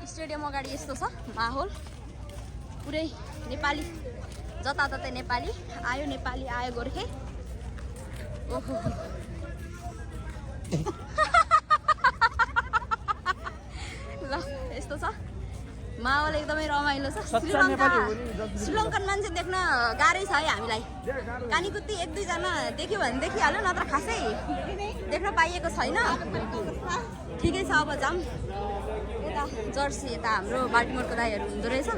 stadium अगाडि यस्तो छ माहौल पुरै नेपाली जताततै नेपाली आयो गोर्खे ओहो ल यस्तो छ माहौल एकदमै रमाइलो छ श्रीलङ्कन मान्छे देख्न गाह्रै छ है हामीलाई कानीकुत्ती एक दुईजना देख्यो भने देखिहाल्यो नत्र खासै देख्न पाइएको छैन ठिकै छ अब जाम यता जर्सी यता हाम्रो बाल्टिमोरको दाइहरू हुँदो रहेछ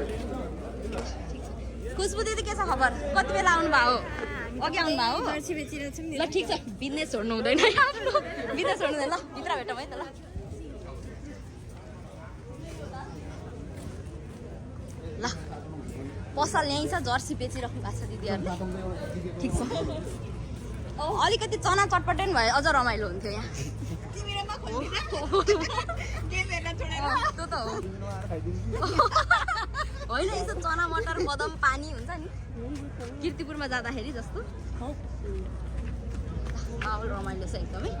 खुसबु दिदी के छ खबर कति बेला आउनु भयो अघि आउनु भयो हो ल ठिक छ बिजनेस छोड्नु हुँदैन आफ्नो बिजनेस छोड्नु हुँदैन ल भित्र भेटौँ है त ल ल पसल यहीँ छ जर्सी बेचिराख्नु भएको छ दिदीहरूले ठिक छ अलिकति चना चटपटेन भए अझ रमाइलो हुन्थ्यो यहाँ त्यो त हो होइन यसो चना मटर बदाम पानी हुन्छ नि किर्तिपुरमा जाँदाखेरि जस्तो माहौल रमाइलो छ एकदमै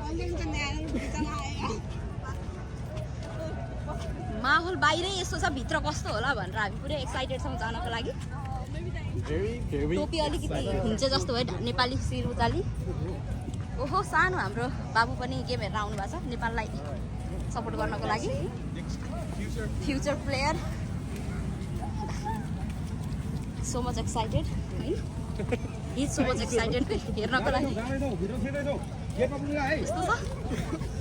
माहौल बाहिरै यस्तो छ भित्र कस्तो होला भनेर हामी पुरै एक्साइटेड छौँ जानको लागि टोपी अलिकति हुन्छ जस्तो भयो नेपाली शिर उचाली ओहो सानो हाम्रो बाबु पनि गेम हेरेर आउनु भएको छ नेपाललाई सपोर्ट गर्नको लागि future player so much excited है हिज सो मच एक्साइटेड हेर्नको लागि यस्तो छ